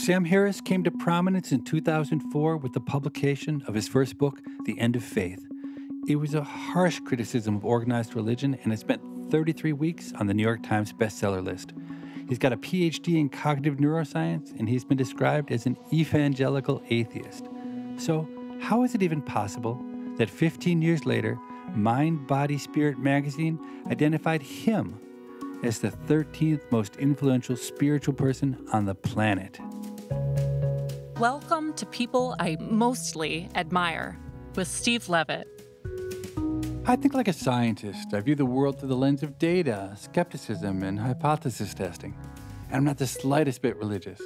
Sam Harris came to prominence in 2004 with the publication of his first book, The End of Faith. It was a harsh criticism of organized religion, and it spent 33 weeks on the New York Times bestseller list. He's got a PhD in cognitive neuroscience, and he's been described as an evangelical atheist. So, how is it even possible that 15 years later, Mind, Body, Spirit magazine identified him as the 13th most influential spiritual person on the planet? Welcome to People I Mostly Admire with Steve Levitt. I think like a scientist. I view the world through the lens of data, skepticism, and hypothesis testing. And I'm not the slightest bit religious.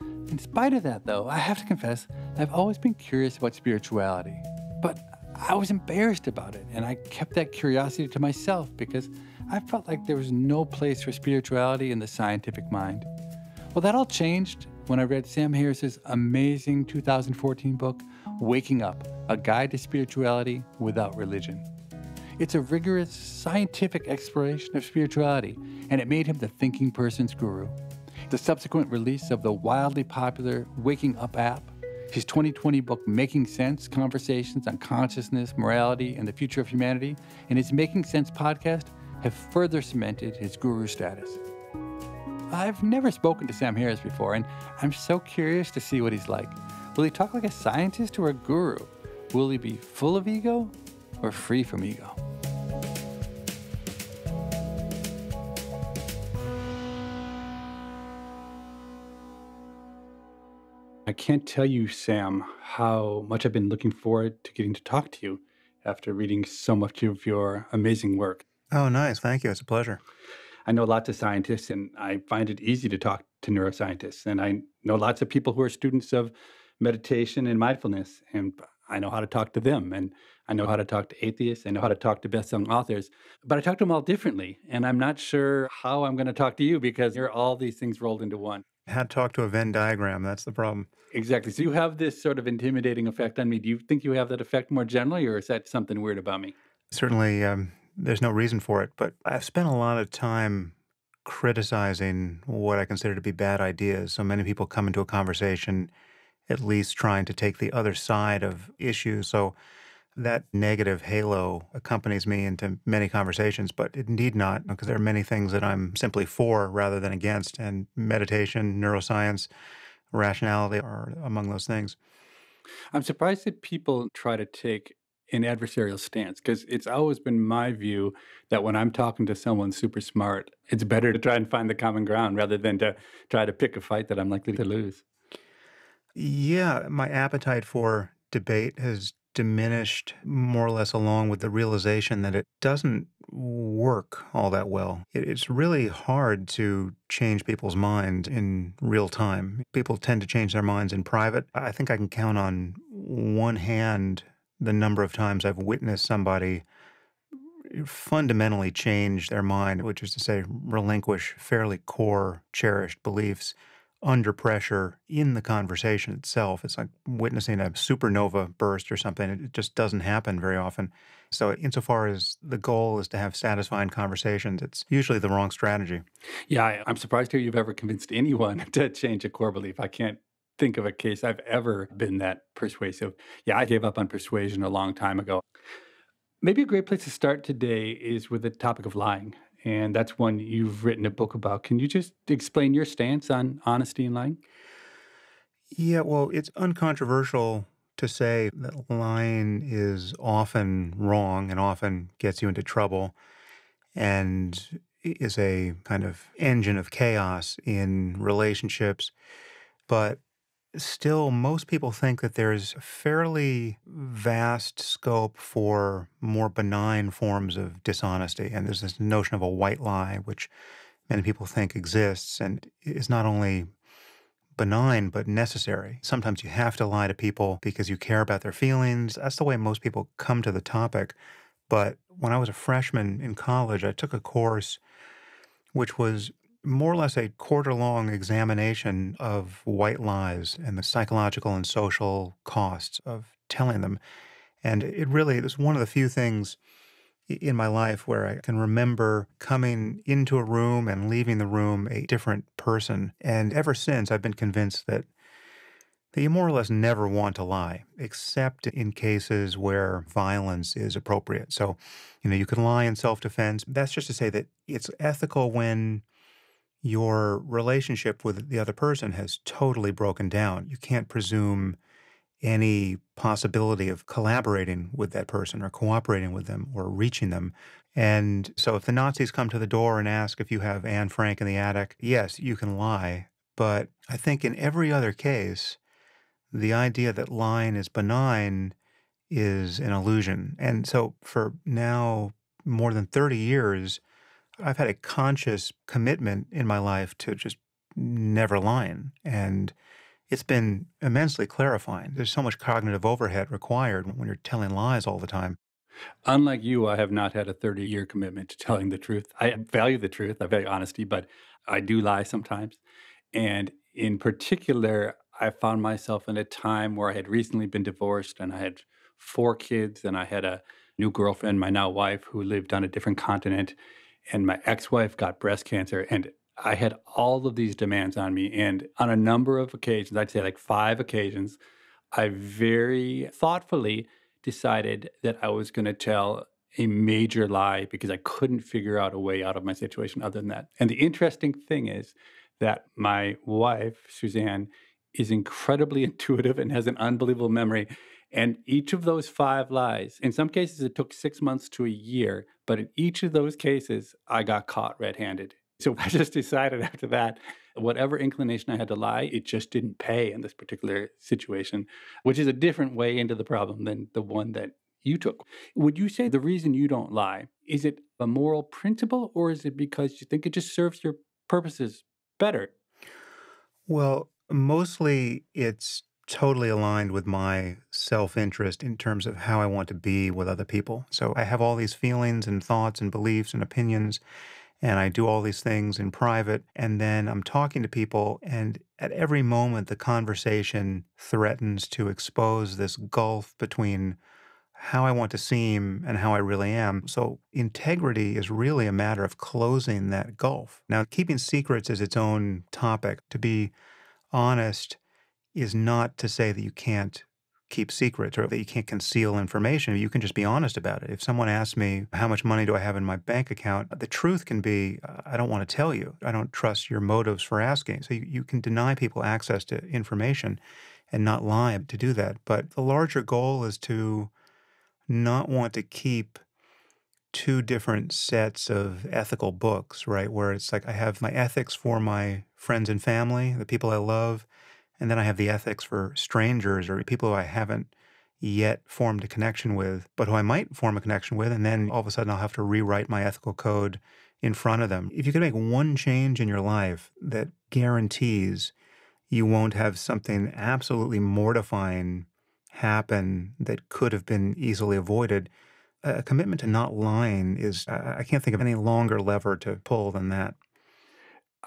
In spite of that, though, I have to confess, I've always been curious about spirituality. But I was embarrassed about it, and I kept that curiosity to myself because I felt like there was no place for spirituality in the scientific mind. Well, that all changed when I read Sam Harris's amazing 2014 book, Waking Up, A Guide to Spirituality Without Religion. It's a rigorous scientific exploration of spirituality, and it made him the thinking person's guru. The subsequent release of the wildly popular Waking Up app, his 2020 book Making Sense, Conversations on Consciousness, Morality, and the Future of Humanity, and his Making Sense podcast have further cemented his guru status. I've never spoken to Sam Harris before, and I'm so curious to see what he's like. Will he talk like a scientist or a guru? Will he be full of ego or free from ego? I can't tell you, Sam, how much I've been looking forward to getting to talk to you after reading so much of your amazing work. Oh, nice. Thank you. It's a pleasure. I know lots of scientists, and I find it easy to talk to neuroscientists. And I know lots of people who are students of meditation and mindfulness, and I know how to talk to them. And I know how to talk to atheists. I know how to talk to best-selling authors. But I talk to them all differently, and I'm not sure how I'm going to talk to you because you're all these things rolled into one. How to talk to a Venn diagram. That's the problem. Exactly. So you have this sort of intimidating effect on me. Do you think you have that effect more generally, or is that something weird about me? Certainly, there's no reason for it, but I've spent a lot of time criticizing what I consider to be bad ideas. So many people come into a conversation at least trying to take the other side of issues. So that negative halo accompanies me into many conversations, but it need not, because there are many things that I'm simply for rather than against, and meditation, neuroscience, rationality are among those things. I'm surprised that people try to take an adversarial stance, because it's always been my view that when I'm talking to someone super smart, it's better to try and find the common ground rather than to try to pick a fight that I'm likely to lose. Yeah, my appetite for debate has diminished more or less along with the realization that it doesn't work all that well. It's really hard to change people's minds in real time. People tend to change their minds in private. I think I can count on one hand the number of times I've witnessed somebody fundamentally change their mind, which is to say relinquish fairly core, cherished beliefs under pressure in the conversation itself. It's like witnessing a supernova burst or something. It just doesn't happen very often. So insofar as the goal is to have satisfying conversations, it's usually the wrong strategy. Yeah, I'm surprised to hear you've ever convinced anyone to change a core belief. I can't think of a case I've ever been that persuasive. Yeah, I gave up on persuasion a long time ago. Maybe a great place to start today is with the topic of lying. And that's one you've written a book about. Can you just explain your stance on honesty and lying? Yeah, well, it's uncontroversial to say that lying is often wrong and often gets you into trouble and is a kind of engine of chaos in relationships. But still, most people think that there's a fairly vast scope for more benign forms of dishonesty. And there's this notion of a white lie, which many people think exists and is not only benign, but necessary. Sometimes you have to lie to people because you care about their feelings. That's the way most people come to the topic. But when I was a freshman in college, I took a course which was more or less a quarter-long examination of white lies and the psychological and social costs of telling them. And it was one of the few things in my life where I can remember coming into a room and leaving the room a different person. And ever since, I've been convinced that that you more or less never want to lie, except in cases where violence is appropriate. So, you can lie in self-defense. That's just to say that it's ethical when your relationship with the other person has totally broken down. You can't presume any possibility of collaborating with that person or cooperating with them or reaching them. And so if the Nazis come to the door and ask if you have Anne Frank in the attic, yes, you can lie. But I think in every other case, the idea that lying is benign is an illusion. And so for now more than 30 years, I've had a conscious commitment in my life to just never lying. And it's been immensely clarifying. There's so much cognitive overhead required when you're telling lies all the time. Unlike you, I have not had a 30-year commitment to telling the truth. I value the truth, I value honesty, but I do lie sometimes. And in particular, I found myself in a time where I had recently been divorced and I had 4 kids and I had a new girlfriend, my now wife, who lived on a different continent. And my ex-wife got breast cancer. And I had all of these demands on me. And on a number of occasions, I'd say like 5 occasions, I very thoughtfully decided that I was going to tell a major lie because I couldn't figure out a way out of my situation other than that. And the interesting thing is that my wife, Suzanne, is incredibly intuitive and has an unbelievable memory. And each of those 5 lies, in some cases, it took 6 months to a year, but in each of those cases, I got caught red handed. So I just decided after that, whatever inclination I had to lie, it just didn't pay in this particular situation, which is a different way into the problem than the one that you took. Would you say the reason you don't lie, is it a moral principle or is it because you think it just serves your purposes better? Well, mostly it's totally aligned with my self-interest in terms of how I want to be with other people. So I have all these feelings and thoughts and beliefs and opinions, and I do all these things in private, and then I'm talking to people, and at every moment the conversation threatens to expose this gulf between how I want to seem and how I really am. So integrity is really a matter of closing that gulf. Now, keeping secrets is its own topic. To be honest is not to say that you can't keep secrets or that you can't conceal information. You can just be honest about it. If someone asks me, how much money do I have in my bank account? The truth can be, I don't want to tell you. I don't trust your motives for asking. So you can deny people access to information and not lie to do that. But the larger goal is to not want to keep 2 different sets of ethical books, right? Where it's like I have my ethics for my friends and family, the people I love, and then I have the ethics for strangers or people who I haven't yet formed a connection with, but who I might form a connection with, and then all of a sudden I'll have to rewrite my ethical code in front of them. If you could make one change in your life that guarantees you won't have something absolutely mortifying happen that could have been easily avoided, a commitment to not lying is, I can't think of any longer lever to pull than that.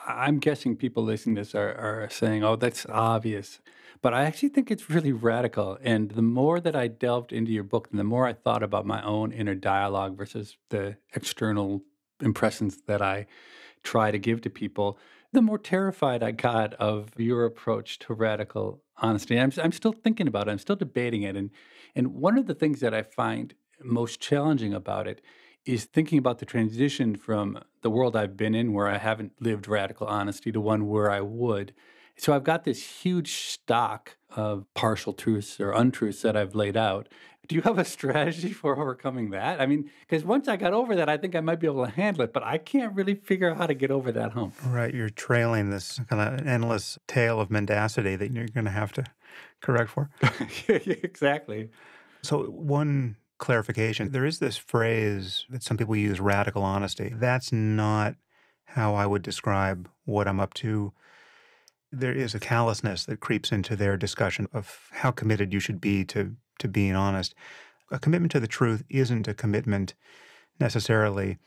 I'm guessing people listening to this are saying, oh, that's obvious. But I actually think it's really radical. And the more that I delved into your book, and the more I thought about my own inner dialogue versus the external impressions that I try to give to people, the more terrified I got of your approach to radical honesty. I'm still thinking about it. I'm still debating it. And one of the things that I find most challenging about it is thinking about the transition from the world I've been in where I haven't lived radical honesty to one where I would. So I've got this huge stock of partial truths or untruths that I've laid out. Do you have a strategy for overcoming that? I mean, because once I got over that, I think I might be able to handle it, but I can't really figure out how to get over that hump. Right, you're trailing this kind of endless tail of mendacity that you're going to have to correct for. Exactly. So one clarification, there is this phrase that some people use, radical honesty. That's not how I would describe what I'm up to. There is a callousness that creeps into their discussion of how committed you should be to being honest. A commitment to the truth isn't a commitment necessarily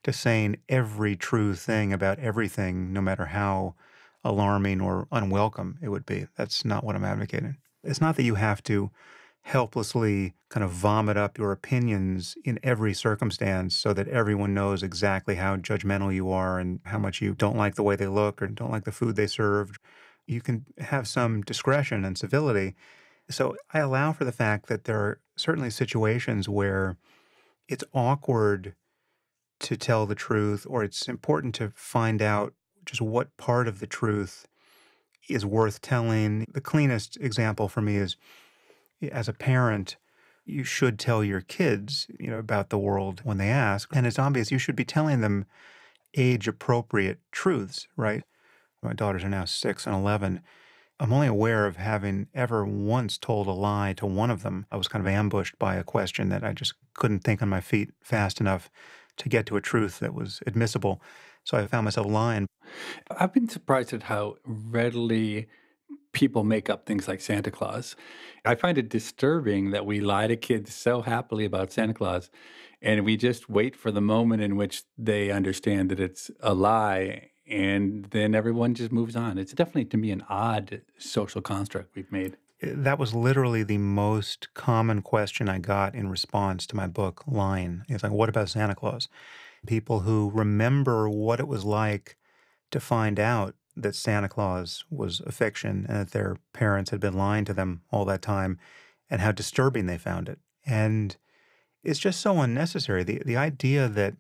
to saying every true thing about everything, no matter how alarming or unwelcome it would be. That's not what I'm advocating. It's not that you have to helplessly kind of vomit up your opinions in every circumstance so that everyone knows exactly how judgmental you are and how much you don't like the way they look or don't like the food they served. You can have some discretion and civility. So I allow for the fact that there are certainly situations where it's awkward to tell the truth, or it's important to find out just what part of the truth is worth telling. The cleanest example for me is as a parent, you should tell your kids, about the world when they ask. And it's obvious you should be telling them age appropriate truths, right? My daughters are now 6 and 11. I'm only aware of having ever once told a lie to one of them. I was kind of ambushed by a question that I just couldn't think on my feet fast enough to get to a truth that was admissible. So I found myself lying. I've been surprised at how readily people make up things like Santa Claus. I find it disturbing that we lie to kids so happily about Santa Claus, and we just wait for the moment in which they understand that it's a lie, and then everyone just moves on. It's definitely, to me, an odd social construct we've made. That was literally the most common question I got in response to my book, Lying. It's like, what about Santa Claus? People who remember what it was like to find out that Santa Claus was a fiction and that their parents had been lying to them all that time, and how disturbing they found it. And it's just so unnecessary. The idea that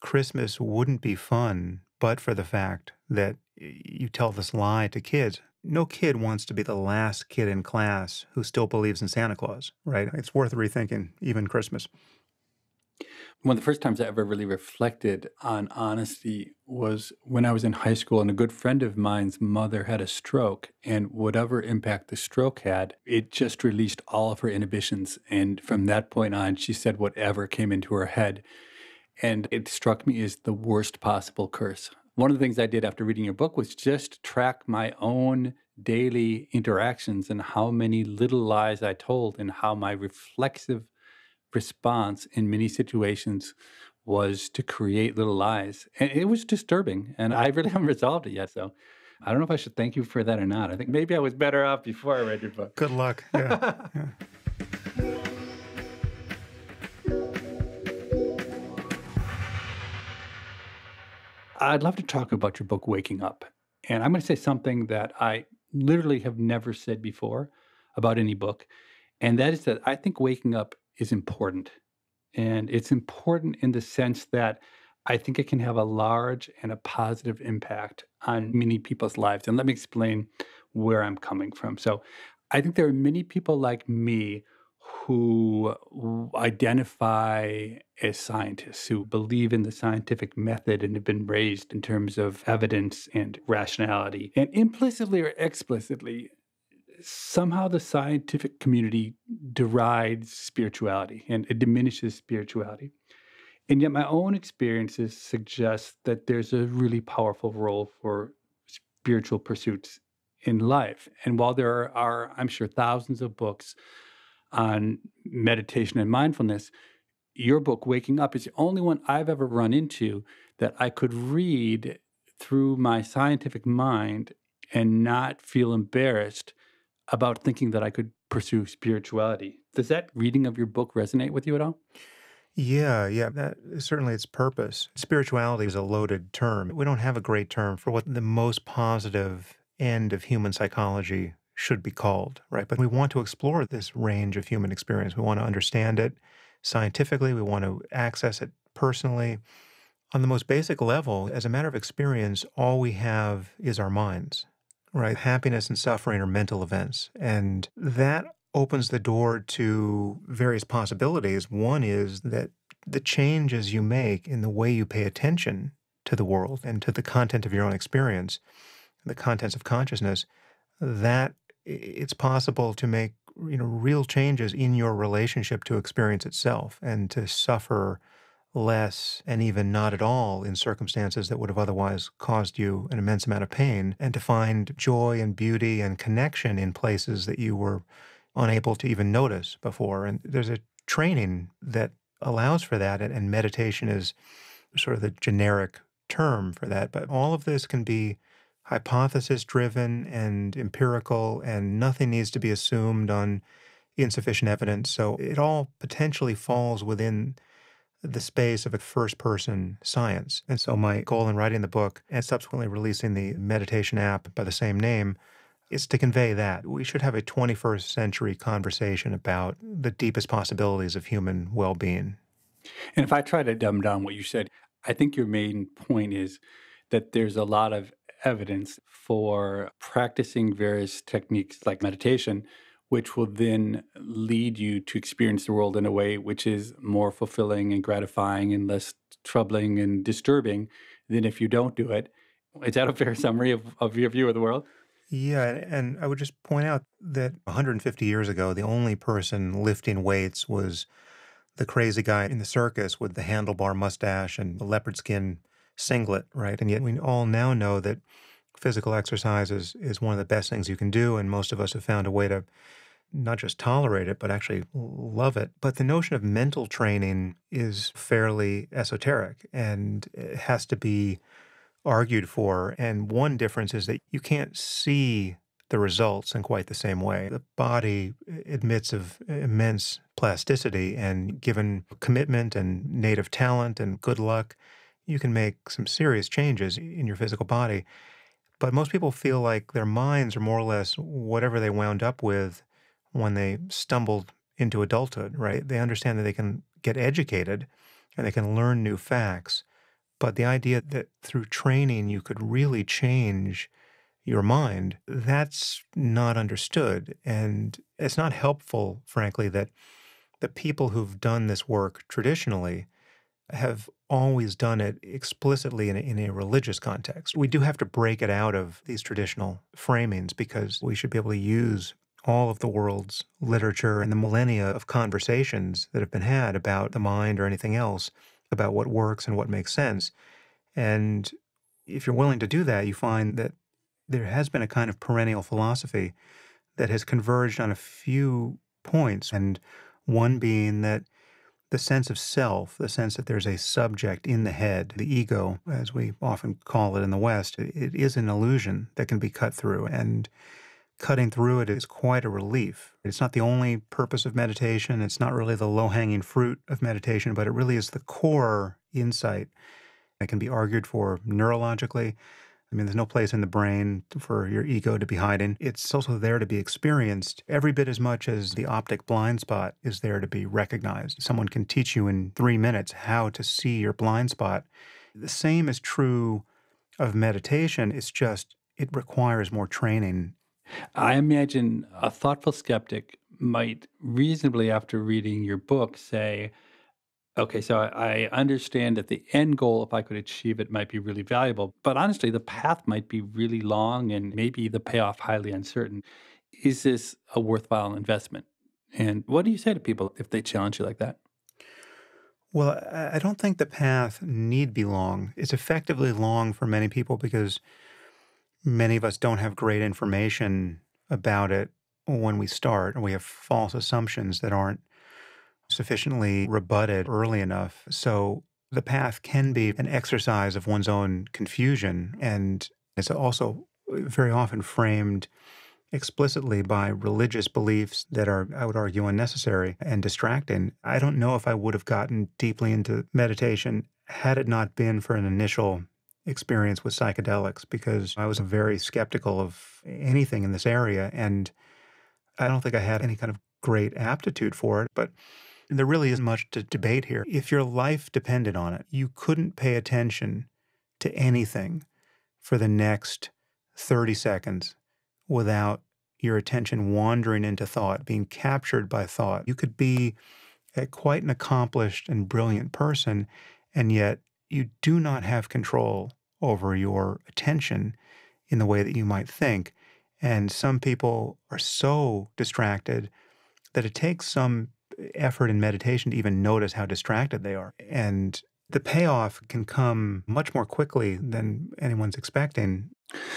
Christmas wouldn't be fun but for the fact that you tell this lie to kids. No kid wants to be the last kid in class who still believes in Santa Claus, right? It's worth rethinking, even Christmas. One of the first times I ever really reflected on honesty was when I was in high school, and a good friend of mine's mother had a stroke, and whatever impact the stroke had, it just released all of her inhibitions. And from that point on, she said whatever came into her head. And it struck me as the worst possible curse. One of the things I did after reading your book was just track my own daily interactions and how many little lies I told, and how my reflexive response in many situations was to create little lies. And it was disturbing, and I really haven't resolved it yet. So I don't know if I should thank you for that or not. I think maybe I was better off before I read your book. Good luck. Yeah. Yeah. I'd love to talk about your book, Waking Up. And I'm going to say something that I literally have never said before about any book. And that is that I think waking up is important. And it's important in the sense that I think it can have a large and a positive impact on many people's lives. And let me explain where I'm coming from. So I think there are many people like me who identify as scientists, who believe in the scientific method and have been raised in terms of evidence and rationality. And implicitly or explicitly, somehow the scientific community derides spirituality and it diminishes spirituality. And yet my own experiences suggest that there's a really powerful role for spiritual pursuits in life. And while there are, I'm sure, thousands of books on meditation and mindfulness, your book, Waking Up, is the only one I've ever run into that I could read through my scientific mind and not feel embarrassed about thinking that I could pursue spirituality. Does that reading of your book resonate with you at all? Yeah, that is certainly its purpose. Spirituality is a loaded term. We don't have a great term for what the most positive end of human psychology should be called, right? But we want to explore this range of human experience. We want to understand it scientifically. We want to access it personally. On the most basic level, as a matter of experience, all we have is our minds, right? Happiness and suffering are mental events. And that opens the door to various possibilities. One is that the changes you make in the way you pay attention to the world and to the content of your own experience, the contents of consciousness, that it's possible to make real changes in your relationship to experience itself, and to suffer less and even not at all in circumstances that would have otherwise caused you an immense amount of pain, and to find joy and beauty and connection in places that you were unable to even notice before. And there's a training that allows for that, and meditation is sort of the generic term for that. But all of this can be hypothesis-driven and empirical, and nothing needs to be assumed on insufficient evidence. So it all potentially falls within the space of a first-person science. And so my goal in writing the book and subsequently releasing the meditation app by the same name It's to convey that. We should have a 21st century conversation about the deepest possibilities of human well-being. And if I try to dumb down what you said, I think your main point is that there's a lot of evidence for practicing various techniques like meditation, which will then lead you to experience the world in a way which is more fulfilling and gratifying and less troubling and disturbing than if you don't do it. Is that a fair summary of your view of the world? Yeah, and I would just point out that 150 years ago, the only person lifting weights was the crazy guy in the circus with the handlebar mustache and the leopard skin singlet, right? And yet we all now know that physical exercise is one of the best things you can do, and most of us have found a way to not just tolerate it, but actually love it. But the notion of mental training is fairly esoteric, and it has to be argued for. And one difference is that you can't see the results in quite the same way. The body admits of immense plasticity, and given commitment and native talent and good luck, you can make some serious changes in your physical body. But most people feel like their minds are more or less whatever they wound up with when they stumbled into adulthood, right? They understand that they can get educated and they can learn new facts. But the idea that through training you could really change your mind, that's not understood. And it's not helpful, frankly, that the people who've done this work traditionally have always done it explicitly in a religious context. We do have to break it out of these traditional framings because we should be able to use all of the world's literature and the millennia of conversations that have been had about the mind or anything else, about what works and what makes sense. And if you're willing to do that, you find that there has been a kind of perennial philosophy that has converged on a few points, and one being that the sense of self, the sense that there's a subject in the head, the ego, as we often call it in the West, it is an illusion that can be cut through, and cutting through it is quite a relief. It's not the only purpose of meditation. It's not really the low-hanging fruit of meditation, but it really is the core insight. It can be argued for neurologically. I mean, there's no place in the brain for your ego to be hiding. It's also there to be experienced every bit as much as the optic blind spot is there to be recognized. Someone can teach you in 3 minutes how to see your blind spot. The same is true of meditation. It's just, it requires more training. I imagine a thoughtful skeptic might reasonably, after reading your book, say, okay, so I understand that the end goal, if I could achieve it, might be really valuable. But honestly, the path might be really long and maybe the payoff highly uncertain. Is this a worthwhile investment? And what do you say to people if they challenge you like that? Well, I don't think the path need be long. It's effectively long for many people because many of us don't have great information about it when we start, and we have false assumptions that aren't sufficiently rebutted early enough. So the path can be an exercise of one's own confusion, and it's also very often framed explicitly by religious beliefs that are, I would argue, unnecessary and distracting. I don't know if I would have gotten deeply into meditation had it not been for an initial experience with psychedelics, because I was very skeptical of anything in this area, and I don't think I had any kind of great aptitude for it. But there really isn't much to debate here. If your life depended on it, you couldn't pay attention to anything for the next 30 seconds without your attention wandering into thought, being captured by thought. You could be quite an accomplished and brilliant person, and yet you do not have control over your attention in the way that you might think. And some people are so distracted that it takes some effort in meditation to even notice how distracted they are. And the payoff can come much more quickly than anyone's expecting.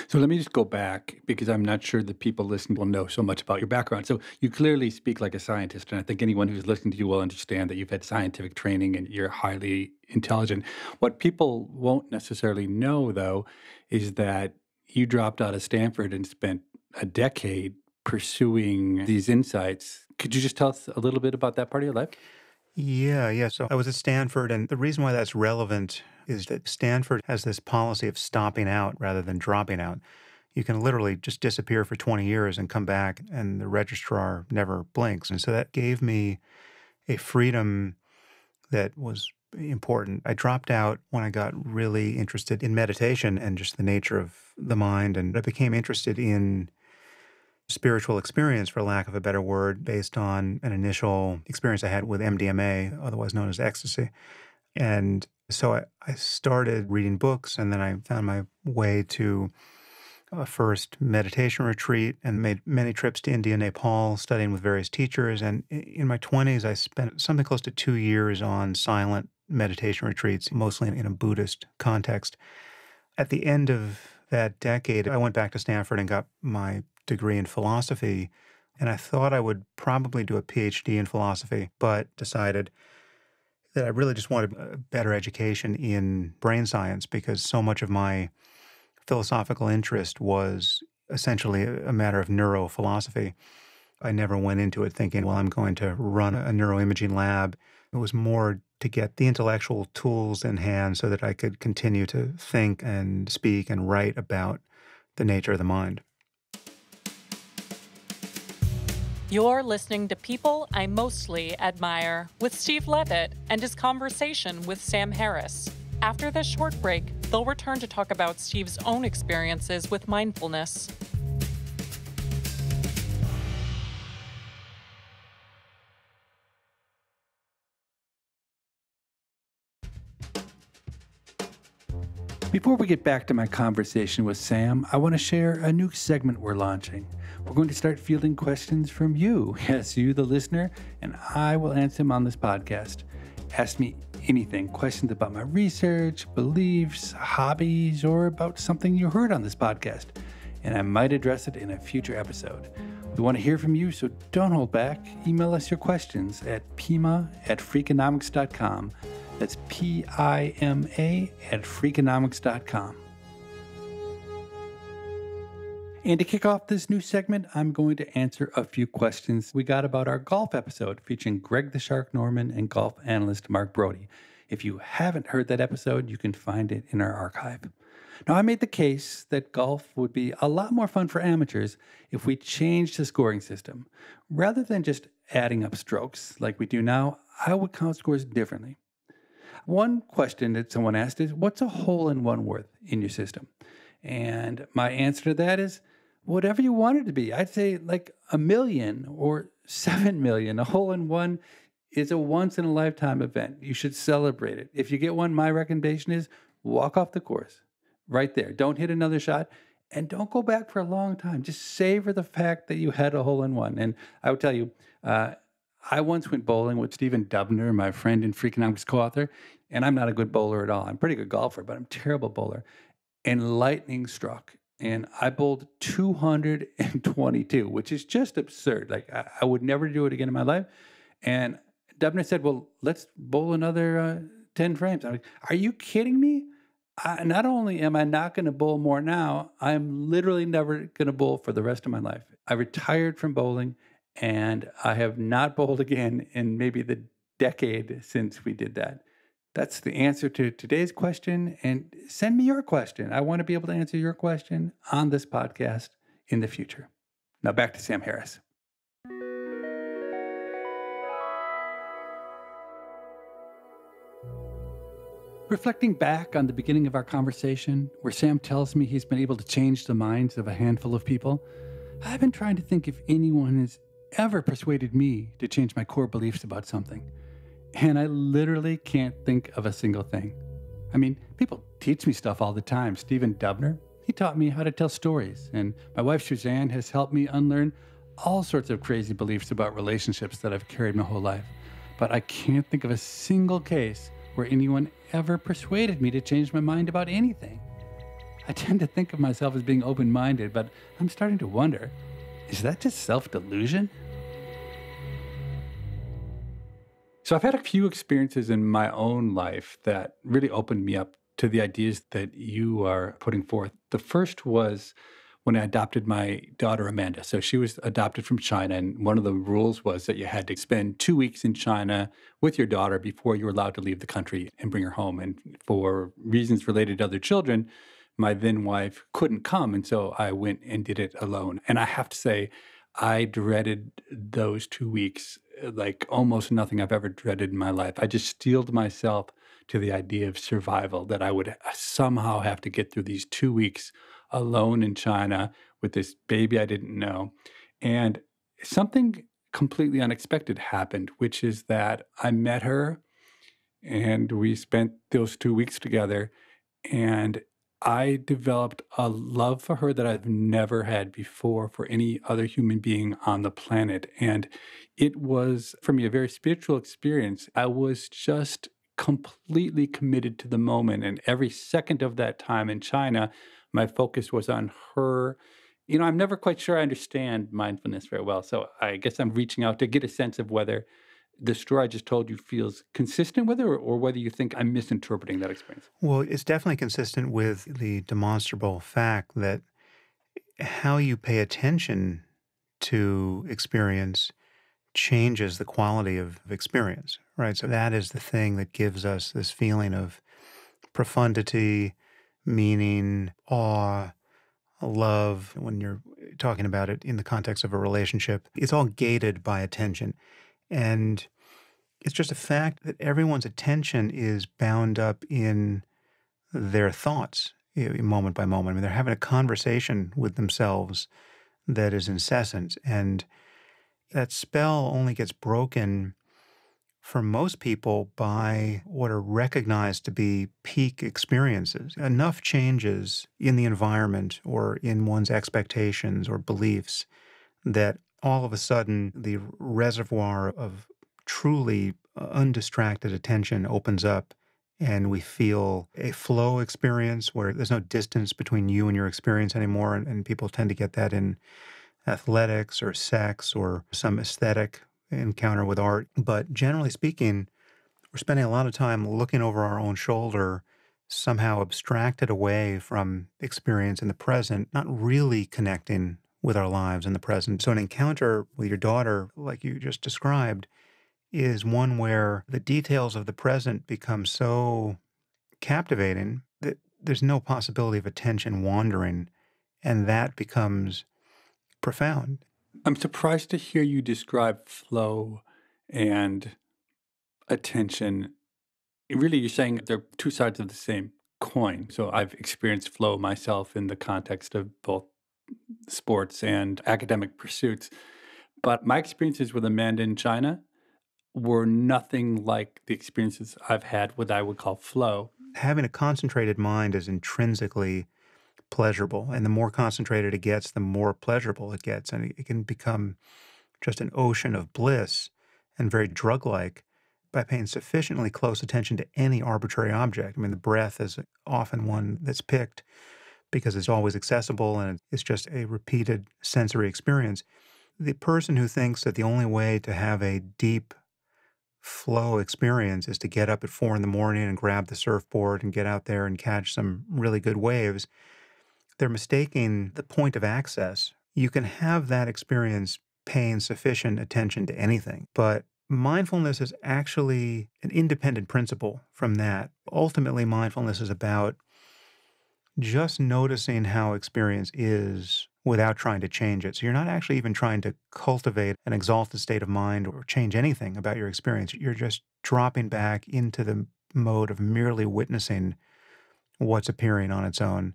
So let me just go back because I'm not sure that people listening will know so much about your background. So you clearly speak like a scientist, and I think anyone who's listening to you will understand that you've had scientific training and you're highly intelligent. What people won't necessarily know, though, is that you dropped out of Stanford and spent a decade pursuing these insights. Could you just tell us a little bit about that part of your life? Yeah. So I was at Stanford, and the reason why that's relevant is that Stanford has this policy of stopping out rather than dropping out. You can literally just disappear for 20 years and come back, and the registrar never blinks. And so that gave me a freedom that was important. I dropped out when I got really interested in meditation and just the nature of the mind. And I became interested in spiritual experience, for lack of a better word, based on an initial experience I had with MDMA, otherwise known as ecstasy. And so I started reading books, and then I found my way to a first meditation retreat and made many trips to India and Nepal, studying with various teachers. And in my 20s, I spent something close to 2 years on silent meditation retreats, mostly in a Buddhist context. At the end of that decade, I went back to Stanford and got my degree in philosophy. And I thought I would probably do a PhD in philosophy, but decided that I really just wanted a better education in brain science, because so much of my philosophical interest was essentially a matter of neurophilosophy. I never went into it thinking, well, I'm going to run a neuroimaging lab. It was more to get the intellectual tools in hand so that I could continue to think and speak and write about the nature of the mind. You're listening to People I Mostly Admire with Steve Levitt and his conversation with Sam Harris. After this short break, they'll return to talk about Steve's own experiences with mindfulness. Before we get back to my conversation with Sam, I want to share a new segment we're launching. We're going to start fielding questions from you, yes, you, the listener, and I will answer them on this podcast. Ask me anything, questions about my research, beliefs, hobbies, or about something you heard on this podcast, and I might address it in a future episode. We want to hear from you, so don't hold back. Email us your questions at pima@freakonomics.com. That's PIMA@freakonomics.com. And to kick off this new segment, I'm going to answer a few questions we got about our golf episode featuring Greg the Shark Norman and golf analyst Mark Brody. If you haven't heard that episode, you can find it in our archive. Now, I made the case that golf would be a lot more fun for amateurs if we changed the scoring system. Rather than just adding up strokes like we do now, I would count scores differently. One question that someone asked is, what's a hole-in-one worth in your system? And my answer to that is, whatever you want it to be. I'd say like 1 million or 7 million. A hole-in-one is a once-in-a-lifetime event. You should celebrate it. If you get one, my recommendation is walk off the course right there. Don't hit another shot, and don't go back for a long time. Just savor the fact that you had a hole-in-one. And I would tell you, I once went bowling with Stephen Dubner, my friend and Freakonomics co-author, and I'm not a good bowler at all. I'm a pretty good golfer, but I'm a terrible bowler. And lightning struck, and I bowled 222, which is just absurd. Like, I would never do it again in my life. And Dubner said, well, let's bowl another 10 frames. I'm like, are you kidding me? Not only am I not going to bowl more now, I'm literally never going to bowl for the rest of my life. I retired from bowling, and I have not bowled again in maybe the decade since we did that. That's the answer to today's question. And send me your question. I want to be able to answer your question on this podcast in the future. Now back to Sam Harris. Reflecting back on the beginning of our conversation, where Sam tells me he's been able to change the minds of a handful of people, I've been trying to think if anyone has ever persuaded me to change my core beliefs about something. And I literally can't think of a single thing. I mean, people teach me stuff all the time. Stephen Dubner, he taught me how to tell stories. And my wife, Suzanne, has helped me unlearn all sorts of crazy beliefs about relationships that I've carried my whole life. But I can't think of a single case where anyone ever persuaded me to change my mind about anything. I tend to think of myself as being open-minded, but I'm starting to wonder, is that just self-delusion? So I've had a few experiences in my own life that really opened me up to the ideas that you are putting forth. The first was when I adopted my daughter, Amanda. So she was adopted from China, and one of the rules was that you had to spend 2 weeks in China with your daughter before you were allowed to leave the country and bring her home. And for reasons related to other children, my then wife couldn't come. And so I went and did it alone. And I have to say, I dreaded those 2 weeks like almost nothing I've ever dreaded in my life. I just steeled myself to the idea of survival, that I would somehow have to get through these 2 weeks alone in China with this baby I didn't know. And something completely unexpected happened, which is that I met her and we spent those 2 weeks together. And I developed a love for her that I've never had before for any other human being on the planet. And it was, for me, a very spiritual experience. I was just completely committed to the moment. And every second of that time in China, my focus was on her. I'm never quite sure I understand mindfulness very well. So I guess I'm reaching out to get a sense of whether the story I just told you feels consistent with it, or whether you think I'm misinterpreting that experience. Well, it's definitely consistent with the demonstrable fact that how you pay attention to experience changes the quality of experience, right? So that is the thing that gives us this feeling of profundity, meaning, awe, love. When you're talking about it in the context of a relationship, it's all gated by attention. And it's just a fact that everyone's attention is bound up in their thoughts, moment by moment. I mean, they're having a conversation with themselves that is incessant. And that spell only gets broken for most people by what are recognized to be peak experiences. Enough changes in the environment or in one's expectations or beliefs that all of a sudden the reservoir of truly undistracted attention opens up, and we feel a flow experience where there's no distance between you and your experience anymore. And people tend to get that in athletics or sex or some aesthetic encounter with art. But generally speaking, we're spending a lot of time looking over our own shoulder, somehow abstracted away from experience in the present, not really connecting with our lives in the present. So an encounter with your daughter, like you just described, is one where the details of the present become so captivating that there's no possibility of attention wandering, and that becomes profound. I'm surprised to hear you describe flow and attention. Really, you're saying they're two sides of the same coin. So I've experienced flow myself in the context of both sports and academic pursuits. But my experiences with Amanda in China were nothing like the experiences I've had what I would call flow. Having a concentrated mind is intrinsically pleasurable, and the more concentrated it gets, the more pleasurable it gets, and it can become just an ocean of bliss and very drug-like by paying sufficiently close attention to any arbitrary object. I mean, the breath is often one that's picked because it's always accessible and it's just a repeated sensory experience. The person who thinks that the only way to have a deep flow experience is to get up at 4 in the morning and grab the surfboard and get out there and catch some really good waves, they're mistaking the point of access. You can have that experience paying sufficient attention to anything, but mindfulness is actually an independent principle from that. Ultimately, mindfulness is about just noticing how experience is without trying to change it. So you're not actually even trying to cultivate an exalted state of mind or change anything about your experience. You're just dropping back into the mode of merely witnessing what's appearing on its own.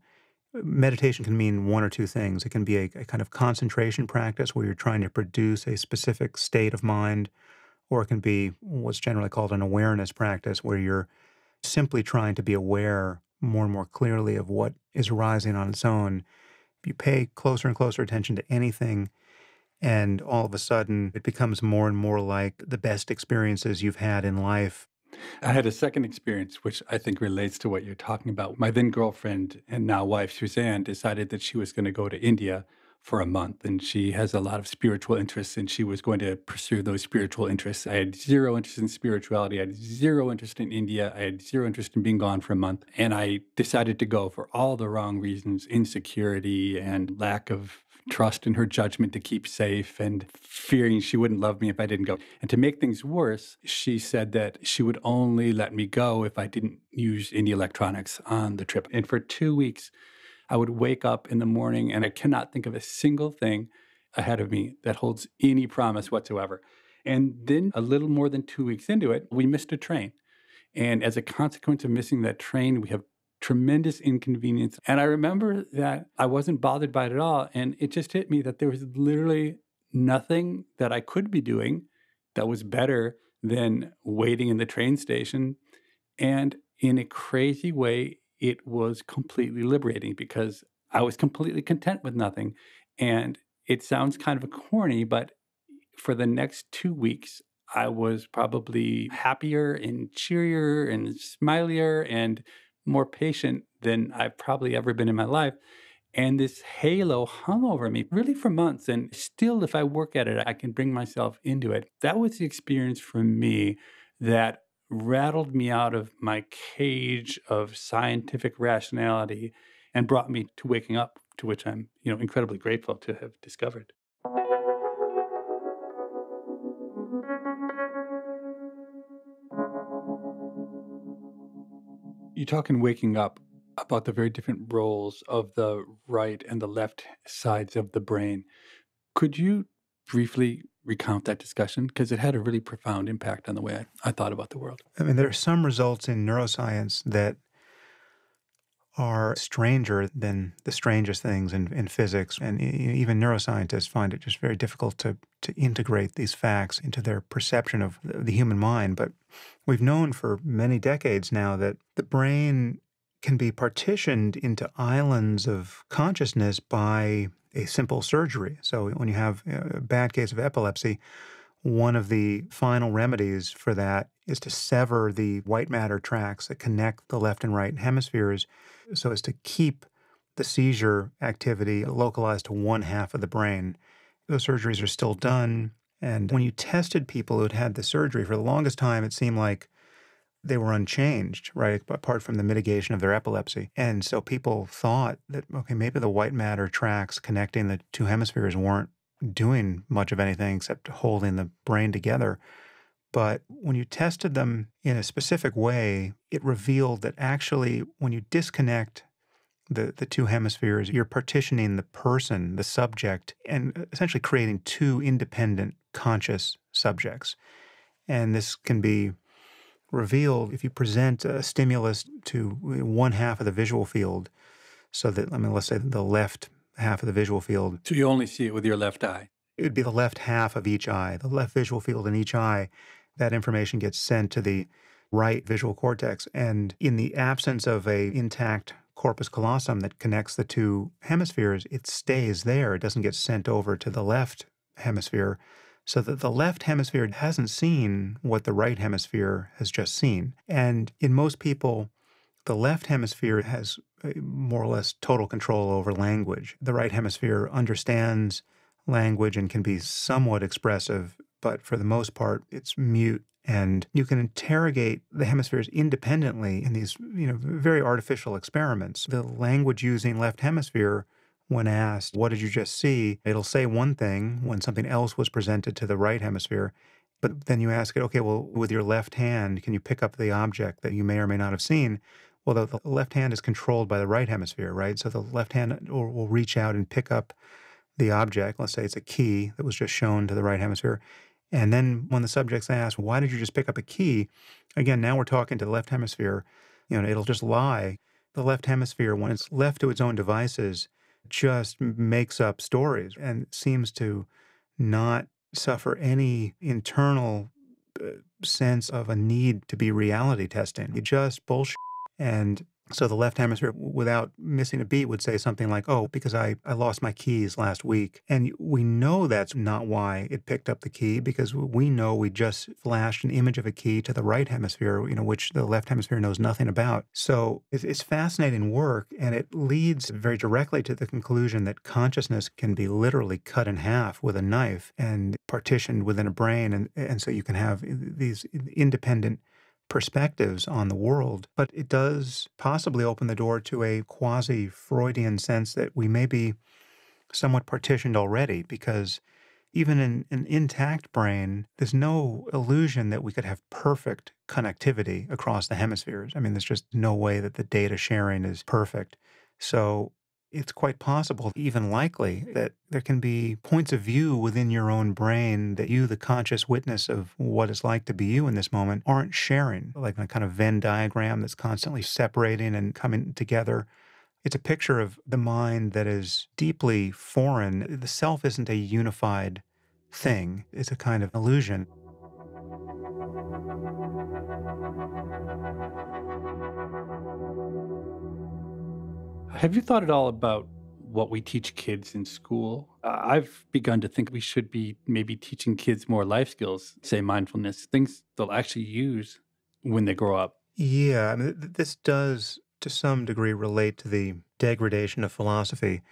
Meditation can mean one or two things. It can be a kind of concentration practice where you're trying to produce a specific state of mind, or it can be what's generally called an awareness practice where you're simply trying to be aware more and more clearly of what is arising on its own. If you pay closer and closer attention to anything, and all of a sudden it becomes more and more like the best experiences you've had in life. I had a second experience, which I think relates to what you're talking about. My then girlfriend and now wife, Suzanne, decided that she was going to go to India for a month, and she has a lot of spiritual interests, and she was going to pursue those spiritual interests. I had zero interest in spirituality. I had zero interest in India. I had zero interest in being gone for a month. And I decided to go for all the wrong reasons, insecurity and lack of trust in her judgment to keep safe and fearing she wouldn't love me if I didn't go. And to make things worse, she said that she would only let me go if I didn't use any electronics on the trip. And for 2 weeks, I would wake up in the morning and I cannot think of a single thing ahead of me that holds any promise whatsoever. And then a little more than 2 weeks into it, we missed a train. And as a consequence of missing that train, we have tremendous inconvenience. And I remember that I wasn't bothered by it at all. And it just hit me that there was literally nothing that I could be doing that was better than waiting in the train station. And in a crazy way, it was completely liberating because I was completely content with nothing. And it sounds kind of corny, but for the next 2 weeks, I was probably happier and cheerier and smilier and more patient than I've probably ever been in my life. And this halo hung over me really for months. And still, if I work at it, I can bring myself into it. That was the experience for me that rattled me out of my cage of scientific rationality and brought me to waking up, to which I'm, incredibly grateful to have discovered. You talk in Waking Up about the very different roles of the right and the left sides of the brain. Could you briefly recount that discussion? Because it had a really profound impact on the way I thought about the world. I mean, there are some results in neuroscience that are stranger than the strangest things in physics. And even neuroscientists find it just very difficult to integrate these facts into their perception of the human mind. But we've known for many decades now that the brain can be partitioned into islands of consciousness by a simple surgery. So when you have a bad case of epilepsy, one of the final remedies for that is to sever the white matter tracks that connect the left and right hemispheres so as to keep the seizure activity localized to one half of the brain. Those surgeries are still done. And when you tested people who had had the surgery, for the longest time, it seemed like they were unchanged, right, apart from the mitigation of their epilepsy. And so people thought that, okay, maybe the white matter tracks connecting the two hemispheres weren't doing much of anything except holding the brain together. But when you tested them in a specific way, it revealed that actually when you disconnect the two hemispheres, you're partitioning the person, the subject, and essentially creating two independent conscious subjects. And this can be revealed if you present a stimulus to one half of the visual field. So that, let's say the left half of the visual field. So you only see it with your left eye. It would be the left half of each eye, the left visual field in each eye. That information gets sent to the right visual cortex. And in the absence of a intact corpus callosum that connects the two hemispheres, it stays there. It doesn't get sent over to the left hemisphere, so that the left hemisphere hasn't seen what the right hemisphere has just seen. And in most people, the left hemisphere has more or less total control over language. The right hemisphere understands language and can be somewhat expressive, but for the most part, it's mute. And you can interrogate the hemispheres independently in these, very artificial experiments. The language-using left hemisphere, when asked, what did you just see? It'll say one thing when something else was presented to the right hemisphere. But then you ask it, okay, well, with your left hand, can you pick up the object that you may or may not have seen? Well, the left hand is controlled by the right hemisphere, right? So the left hand will reach out and pick up the object. Let's say it's a key that was just shown to the right hemisphere. And then when the subject's asked, why did you just pick up a key? Again, now we're talking to the left hemisphere. It'll just lie. The left hemisphere, when it's left to its own devices, just makes up stories and seems to not suffer any internal sense of a need to be reality testing. You just bullshit. And So the left hemisphere, without missing a beat, would say something like, oh, because I lost my keys last week. And we know that's not why it picked up the key, because we know we just flashed an image of a key to the right hemisphere, which the left hemisphere knows nothing about. So it's fascinating work, and it leads very directly to the conclusion that consciousness can be literally cut in half with a knife and partitioned within a brain. And so you can have these independent perspectives on the world, but it does possibly open the door to a quasi-Freudian sense that we may be somewhat partitioned already, because even in an intact brain, there's no illusion that we could have perfect connectivity across the hemispheres. I mean, there's just no way that the data sharing is perfect. So it's quite possible, even likely, that there can be points of view within your own brain that you, the conscious witness of what it's like to be you in this moment, aren't sharing, like a kind of Venn diagram that's constantly separating and coming together. It's a picture of the mind that is deeply foreign. The self isn't a unified thing. It's a kind of illusion. Have you thought at all about what we teach kids in school? I've begun to think we should be maybe teaching kids more life skills, say mindfulness, things they'll actually use when they grow up. Yeah, I mean, this does to some degree relate to the degradation of philosophy.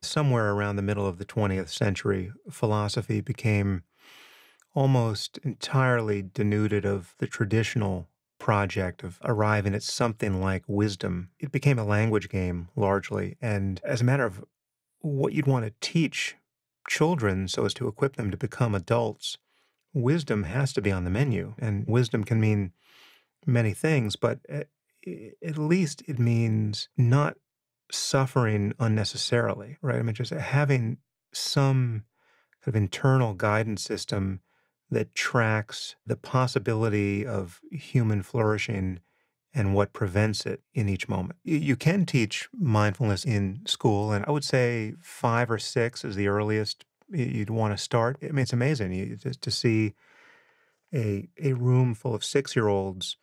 Somewhere around the middle of the 20th century, philosophy became almost entirely denuded of the traditional project of arriving at something like wisdom. It became a language game largely. And as a matter of what you'd want to teach children so as to equip them to become adults, wisdom has to be on the menu. And wisdom can mean many things, but at least it means not suffering unnecessarily, right? I mean, just having some kind of internal guidance system that tracks the possibility of human flourishing and what prevents it in each moment. You can teach mindfulness in school, and I would say 5 or 6 is the earliest you'd want to start. I mean, it's amazing just to see a room full of 6-year-olds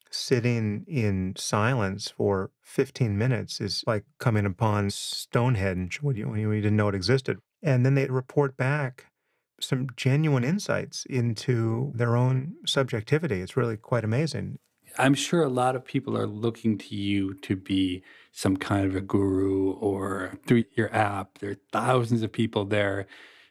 sitting in silence for 15 minutes is like coming upon Stonehenge when you didn't know it existed. And then they report back some genuine insights into their own subjectivity. It's really quite amazing. I'm sure a lot of people are looking to you to be some kind of a guru, or through your app, there are thousands of people there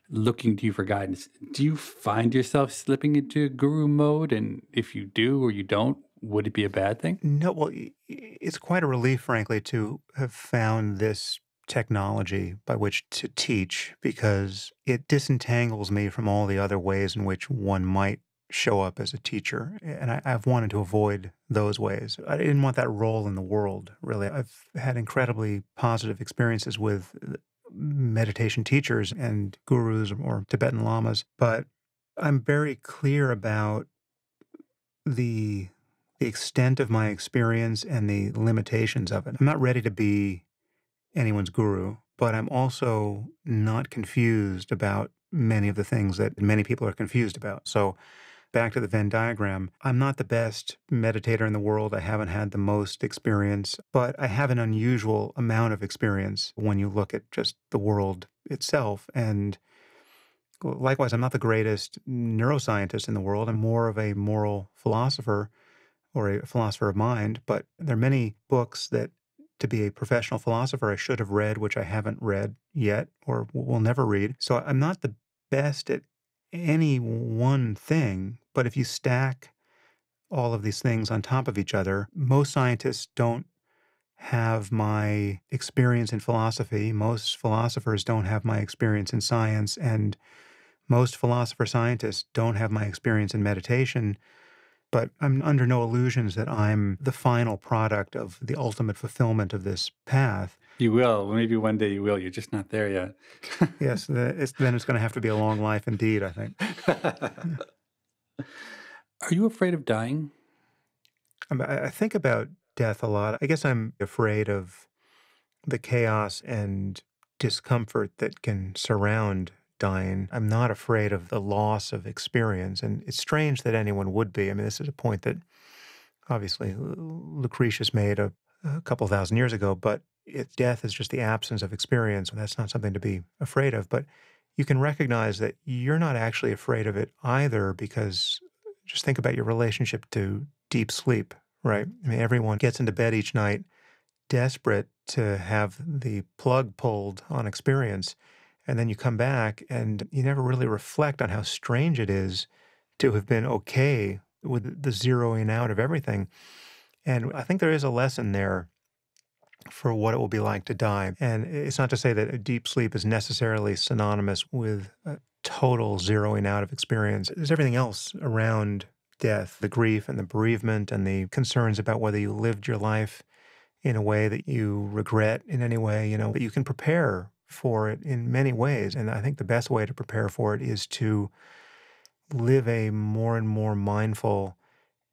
looking to you for guidance. Do you find yourself slipping into guru mode? And if you do or you don't, would it be a bad thing? No, well, it's quite a relief, frankly, to have found this technology by which to teach, because it disentangles me from all the other ways in which one might show up as a teacher. And I've wanted to avoid those ways. I didn't want that role in the world, really. I've had incredibly positive experiences with meditation teachers and gurus or Tibetan lamas, but I'm very clear about the extent of my experience and the limitations of it. I'm not ready to be anyone's guru, but I'm also not confused about many of the things that many people are confused about. So back to the Venn diagram, I'm not the best meditator in the world. I haven't had the most experience, but I have an unusual amount of experience when you look at just the world itself. And likewise, I'm not the greatest neuroscientist in the world. I'm more of a moral philosopher or a philosopher of mind, but there are many books that to be a professional philosopher I should have read, which I haven't read yet or will never read. So I'm not the best at any one thing, but if you stack all of these things on top of each other, most scientists don't have my experience in philosophy. Most philosophers don't have my experience in science, and most philosopher scientists don't have my experience in meditation. But I'm under no illusions that I'm the final product of the ultimate fulfillment of this path. You will. Well, maybe one day you will. You're just not there yet. Yes, then it's going to have to be a long life indeed, I think. Are you afraid of dying? I think about death a lot. I guess I'm afraid of the chaos and discomfort that can surround dying. I'm not afraid of the loss of experience. And it's strange that anyone would be. I mean, this is a point that obviously Lucretius made a couple thousand years ago, but death is just the absence of experience. And that's not something to be afraid of. But you can recognize that you're not actually afraid of it either, because just think about your relationship to deep sleep, right? I mean, everyone gets into bed each night desperate to have the plug pulled on experience. And then you come back and you never really reflect on how strange it is to have been okay with the zeroing out of everything. And I think there is a lesson there for what it will be like to die. And it's not to say that a deep sleep is necessarily synonymous with a total zeroing out of experience. There's everything else around death, the grief and the bereavement and the concerns about whether you lived your life in a way that you regret in any way, that you can prepare for it in many ways. And I think the best way to prepare for it is to live a more and more mindful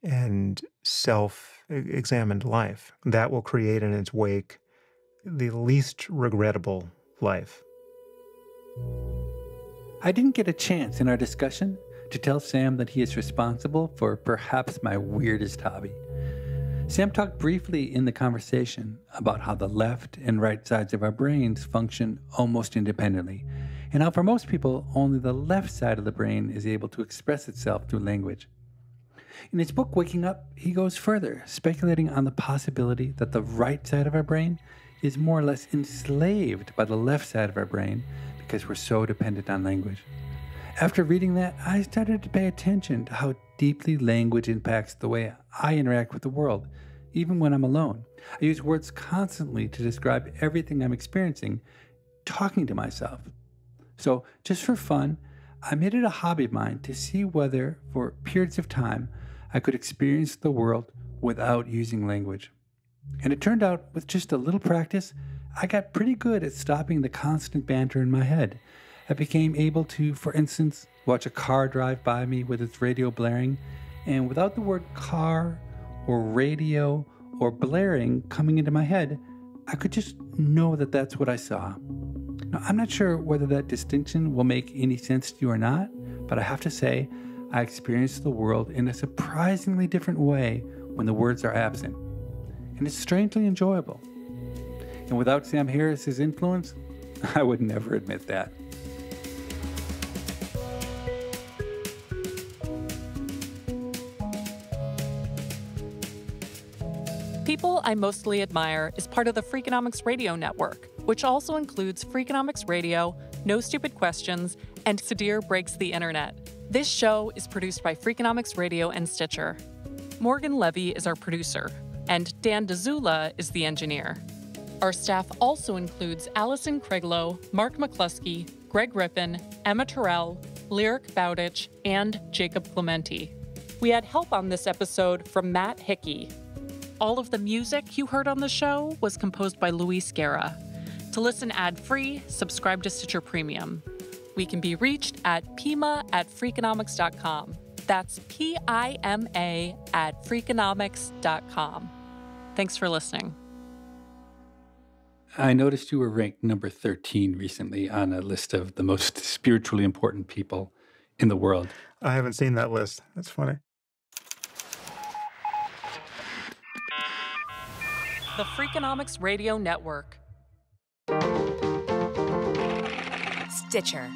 and self-examined life. That will create in its wake the least regrettable life. I didn't get a chance in our discussion to tell Sam that he is responsible for perhaps my weirdest hobby. Sam talked briefly in the conversation about how the left and right sides of our brains function almost independently, and how for most people, only the left side of the brain is able to express itself through language. In his book, Waking Up, he goes further, speculating on the possibility that the right side of our brain is more or less enslaved by the left side of our brain because we're so dependent on language. After reading that, I started to pay attention to how deeply language impacts the way I interact with the world, even when I'm alone. I use words constantly to describe everything I'm experiencing, talking to myself. So, just for fun, I made it a hobby of mine to see whether, for periods of time, I could experience the world without using language. And it turned out, with just a little practice, I got pretty good at stopping the constant banter in my head. I became able to, for instance, watch a car drive by me with its radio blaring, and without the word car or radio or blaring coming into my head, I could just know that that's what I saw. Now, I'm not sure whether that distinction will make any sense to you or not, but I have to say, I experience the world in a surprisingly different way when the words are absent. And it's strangely enjoyable. And without Sam Harris's influence, I would never admit that. People I Mostly Admire is part of the Freakonomics Radio Network, which also includes Freakonomics Radio, No Stupid Questions, and Sadir Breaks the Internet. This show is produced by Freakonomics Radio and Stitcher. Morgan Levy is our producer, and Dan DeZula is the engineer. Our staff also includes Allison Craiglow, Mark McCluskey, Greg Rippin, Emma Terrell, Lyric Bowditch, and Jacob Clementi. We had help on this episode from Matt Hickey. All of the music you heard on the show was composed by Luis Guerra. To listen ad-free, subscribe to Stitcher Premium. We can be reached at pima@freakonomics.com. That's PIMA@freakonomics.com. Thanks for listening. I noticed you were ranked number 13 recently on a list of the most spiritually important people in the world. I haven't seen that list. That's funny. The Freakonomics Radio Network. Stitcher.